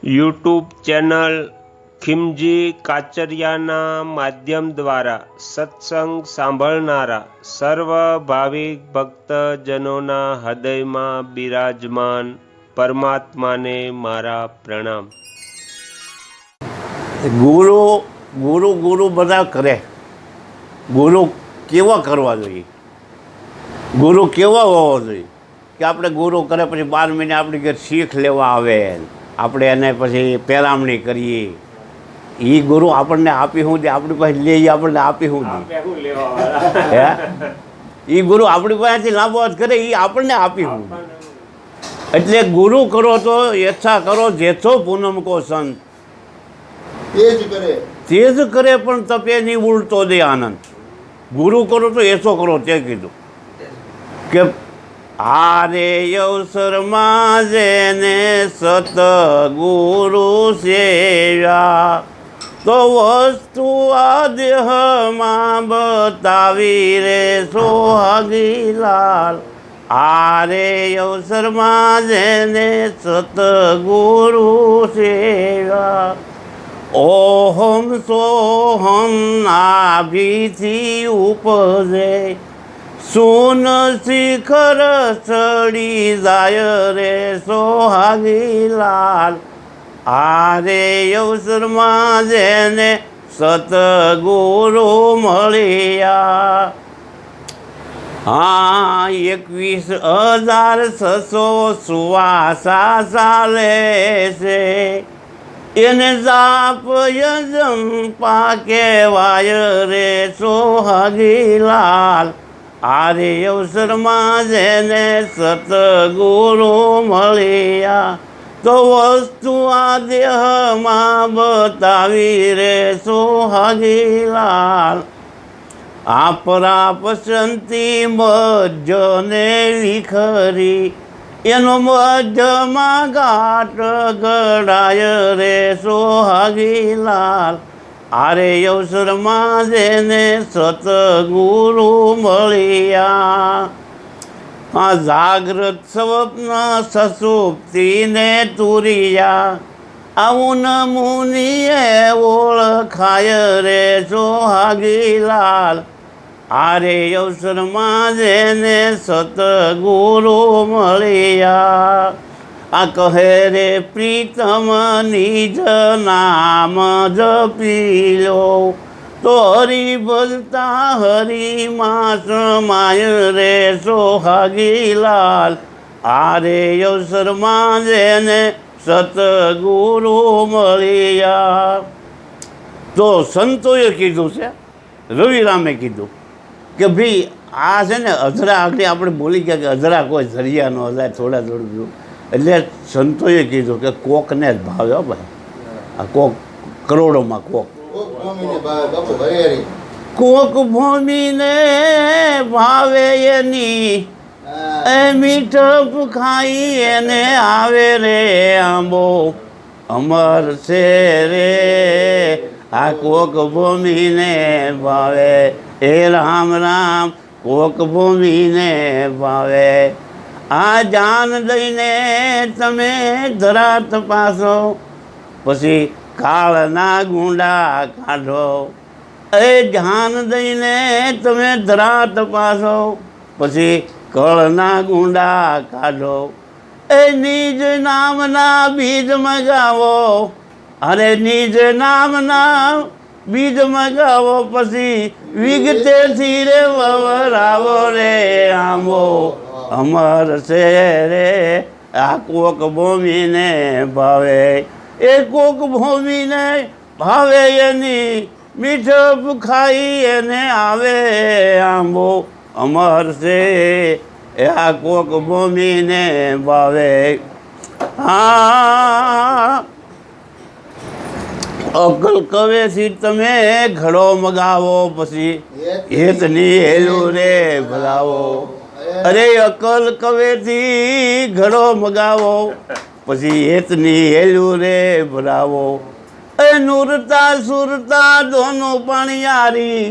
YouTube channel Khimji કાચરિયાના માધ્યમ દ્વારા સત્સંગ સાંભળનારા સર્વ ભાવિક ભક્તજનોના હૃદયમાં બિરાજમાન પરમાત્માને મારા પ્રણામ। ગુરુ ગુરુ ગુરુ બધા કરે, ગુરુ કેવા કરવા જોઈએ, ગુરુ કેવા હોવો જોઈએ કે આપણે ગુરુ કરે પછી 12 મહિને આપણી ઘર શીખ લેવા આવે, આપણે એને પછી પેરામણી કરીએ, એ ગુરુ આપણને આપી શું દે, આપણી પાસે લઈ આપણને આપી શું દે, હે એ ગુરુ આપણી પાસેથી લાંબો હાથ કરે એ આપણને આપી શું દે। એટલે ગુરુ કરો તો યથા કરો જેથો પૂનમ કો સંત, તે જ કરે પણ તપે નહીં ઉલટો દે આનંદ। ગુરુ કરો તો એસો કરો તે કીધું કે આરે અવસરમાં જેને સતગુરુ સેવ્યા તો વસ્તુ આ દેહમાં બતાવી રે સોહાગી લાલ। આરે અવસરમાં જેને સતગુરુ સેવ્યા ઓહમ સોહમ નાભીથી ઉપજે સુન શિખર ચડી જાય રે સોહાગી લાલ। આરે અવસરમાં જેને સતગુરુ મળ્યા, હા 21,600 ચાલે છે એને જાપ યજંપા કહેવાય રે સોહાગી લાલ। આરે અવસરમાં જેને સતગુરુ મળ્યા તો વસ્તુ આ દેહમાં બતાવી રે સોહાગી લાલ। આપરા પસંતી મજ્જને વિખરી એનો મધ્યમાં ઘાટ ગળાય રે સોહાગી લાલ। આરે અવસરમાં જેને સતગુરુ મળ્યા, આ જાગ્રત સ્વપ્ન સસુપ્તિને તુર્યા આવું મુનિએ ઓળખાય રે સોહાગી લાલ। આરે અવસરમાં જેને સતગુરુ મળ્યા, આ કહે રે પ્રીતમ નિજ નામ જપી લો તો હરિ ભજતા હરિમાં સમાય રે સોહાગી લાલ। આરે અવસરમાં જેને સતગુરુ મળ્યા, તો સંતોએ કીધું છે, રવિરામે કીધું કે ભાઈ આ છે ને અધરા આગળ આપણે બોલી ગયા કે અધરા કોઈ ઝરિયા ન હજાય થોડા થોડું, એટલે સંતોએ કીધું કે કોકને જ ભાવે હો ભાઈ, આ કોક કરોડોમાં કોક કોક ભૂમિને ભાવે એની એ મીઠપ ખાઈ એને આવે રે આંબો અમર છે રે। આ કોક ભૂમિને ભાવે એ રામ રામ કોક ભૂમિને ભાવે। આ જાન દઈને તમે ધરા તપાસો પછી કાળના ગુંડા કાઢો, એ જાન દઈને તમે ધરા તપાસો પછી કળના ગુંડા કાઢો। એ નિજ નામના બીજ મગાવો, અરે નિજ નામના બીજ મગાવો પછી વિગતેથી રે વવરાવો રે આંબો અમર છે રે। આ કોક ભૂમિને ભાવે એ કોક ભૂમિને ભાવે એની મીઠપ ખાઈ એને આવે આંબો અમર છે એ આ કોક ભૂમિને ભાવે। હા અકલ કવેથી તમે ઘડો મગાવો પછી હેતની હેલું રે ભલાવો, અરે અકલ કવેથી ઘડો મગાવો પછી હેતની હેલું રે ભરાવો। એ નુરતા સુરતા દોનો પાણિયારી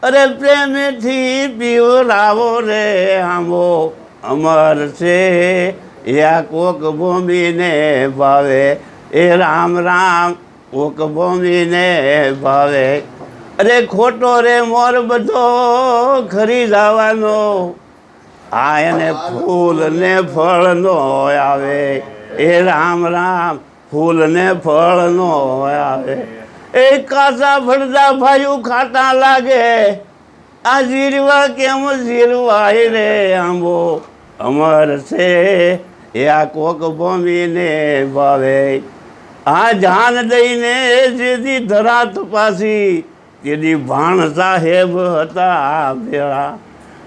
અરે પ્રેમથી પીવરાવો રે આંબો અમર છે या कोक भूमि ने भावे એ રામ રામ કોક ભૂમિને ભાવે. અરે ખોટો રે મોર બધો ખરી જવાનો, આ એને ફૂલ ને ફળ નો આવે. એ રામ રામ ફૂલ ને ફળ નો આવે. એ કાચા ભરતા ભાઈઓ ખાટા લાગે, આ જીરવા કેમ જીરવાય રે આંબો અમર છે એ આ કોક ભૂમિને ભાવે. આ જાન દઈને જેથી ધરા તપાસી તેથી ભાણ સાહેબ હતા ભેળા.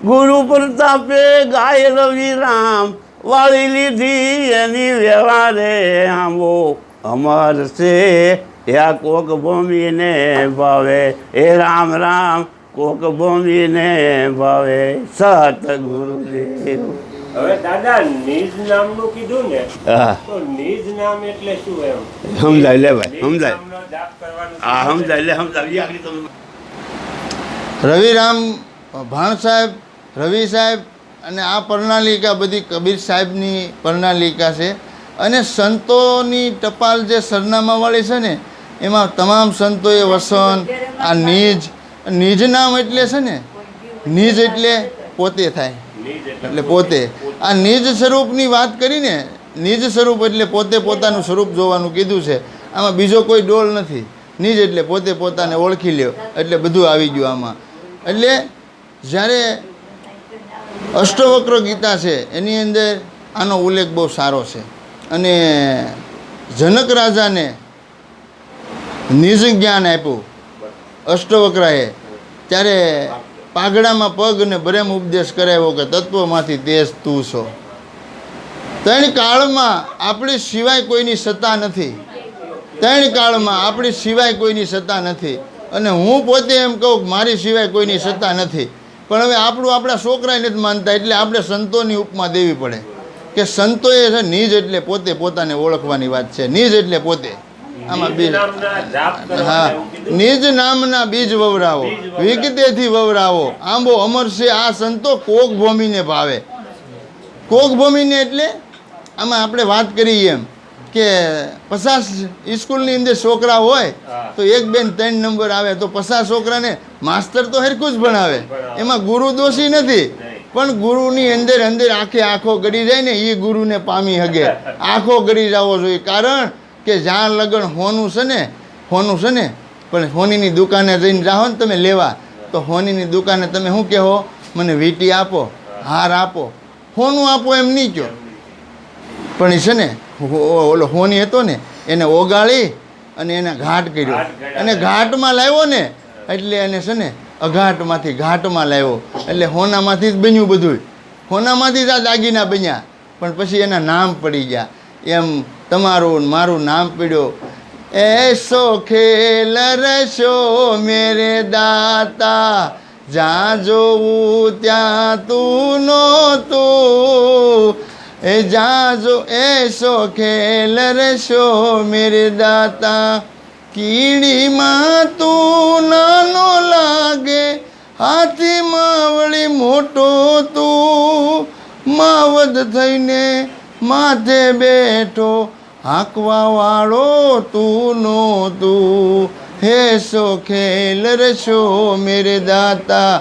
ગુરુ પ્રતાપે ગાય રવિ રામ વાળી લીધી એની વેળા રે આંબો અમર છે એ આ કોક ભૂમિને ભાવે. એ રામ રામ કોક ભૂમિને ભાવે. સતગુરુદેવ. હવે દાદા નિજ નામનું કીધું ને, હા તો નિજ નામ એટલે શું એમ? સમજાય લે ભાઈ, નિજ સમજાય. નામનો જાપ કરવાનો હા સમજાય લે, સમજાય. રવિરામ ભાણ સાહેબ, રવિ સાહેબ અને આ પ્રણાલિકા બધી કબીર સાહેબની પ્રણાલિકા છે. અને સંતોની ટપાલ જે સરનામાવાળી છે ને એમાં તમામ સંતોએ વસન આ નિજ નામ એટલે છે ને, નિજ એટલે પોતે થાય, નિજ એટલે પોતે આ નિજ સ્વરૂપની વાત કરીને, નિજ સ્વરૂપ એટલે પોતે પોતાનું સ્વરૂપ જોવાનું કીધું છે. આમાં બીજો કોઈ ડોલ નથી. નિજ એટલે પોતે પોતાને ઓળખી લ્યો એટલે બધું આવી ગયું આમાં. એટલે જ્યારે અષ્ટવક્ર ગીતા છે એની અંદર આનો ઉલ્લેખ બહુ સારો છે. અને જનક રાજાને નિજ જ્ઞાન આપ્યું અષ્ટવક્રાએ, ત્યારે પાઘડામાં પગ અને બ્રહ્મ ઉપદેશ કરાવ્યો કે તત્વમાંથી તેજ તું છો. ત્રણ કાળમાં આપણી સિવાય કોઈની સત્તા નથી. ત્રણ કાળમાં આપણી સિવાય કોઈની સત્તા નથી. અને હું પોતે એમ કહું કે મારી સિવાય કોઈની સત્તા નથી. પણ હવે આપણું આપણા છોકરાએ નથી માનતા, એટલે આપણે સંતોની ઉપમા દેવી પડે કે સંતોએ છે નિજ એટલે પોતે પોતાને ઓળખવાની વાત છે. નિજ એટલે પોતે. આમાં બીજ, હા, નિજ નામના બીજ વવરાવો, વિગતેથી વવરાવો, આંબો અમર છે આ સંતો કોક ભૂમિને ભાવે. કોક ભૂમિને એટલે આમાં આપણે વાત કરીએ એમ કે 50 સ્કૂલની અંદર છોકરા હોય તો 1, 2, 3 નંબર આવે, તો 50 છોકરાને માસ્તર તો હરખું જ ભણાવે, એમાં ગુરુ દોષી નથી. પણ ગુરુની અંદર આંખો ગળી જાય ને એ ગુરુને પામી હગે. આંખો ગળી જવો જોઈએ. કારણ કે જ્યાં લગન હોનું છે ને પણ હોનીની દુકાને જઈને જાઓ ને તમે લેવા, તો હોનીની દુકાને તમે શું કહો, મને વીંટી આપો, હાર આપો, હોનું આપો એમ નહીં કહો. પણ એ છે ને ઓલો હોની હતો ને એને ઓગાળી અને એને ઘાટ કર્યો, અને ઘાટમાં લાવ્યો ને એટલે એને છે ને અઘાટમાંથી ઘાટમાં લાવ્યો. એટલે હોનામાંથી જ બન્યું બધું, હોનામાંથી જ આ દાગીના બન્યા. પણ પછી એના નામ પડી ગયા. એમ તમારું મારું નામ પડ્યો. એસો ખેલ રસો મેરે દાતા, જ્યાં જોવું ત્યાં તું નહોતું. એ જાજો એસો ખેલ રસો મેરે દાતા, કીડીમાં તું નાનો લાગે, હાથીમાં વળી મોટો તું. માવદ થઈને માથે બેઠો, હાંકવા વાળો તું નહોતું. હે સો ખેલ રસો મેરે દાતા,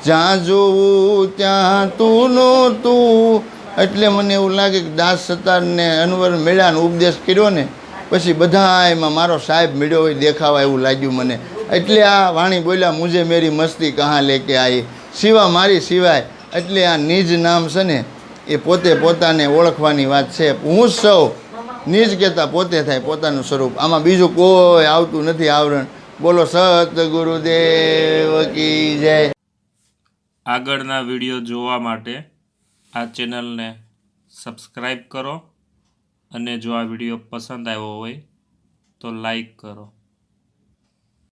જ્યાં જોવું ત્યાં તું નહોતું. એટલે મને એવું લાગે કે દાસ સતારને અનવર મેળાનો ઉપદેશ કર્યો ને પછી બધા એમાં મારો સાહેબ મેળ્યો હોય દેખાવા એવું લાગ્યું મને. એટલે આ વાણી બોલ્યા, મુજે મેરી મસ્તી કહાં લેકે આવી, સિવા મારી સિવાય. એટલે આ નિજ નામ છે ને એ પોતે પોતાને ઓળખવાની વાત છે. હું સૌ નિજ કહેતા પોતે થાય પોતાનું સ્વરૂપ. આમાં બીજું કોઈ આવતું નથી આવરણ. બોલો સતગુરુદેવ કી જય. આગળના વિડીયો જોવા માટે આ ચેનલને સબસ્ક્રાઈબ કરો અને જો આ વિડીયો પસંદ આવ્યો હોય તો લાઈક કરો.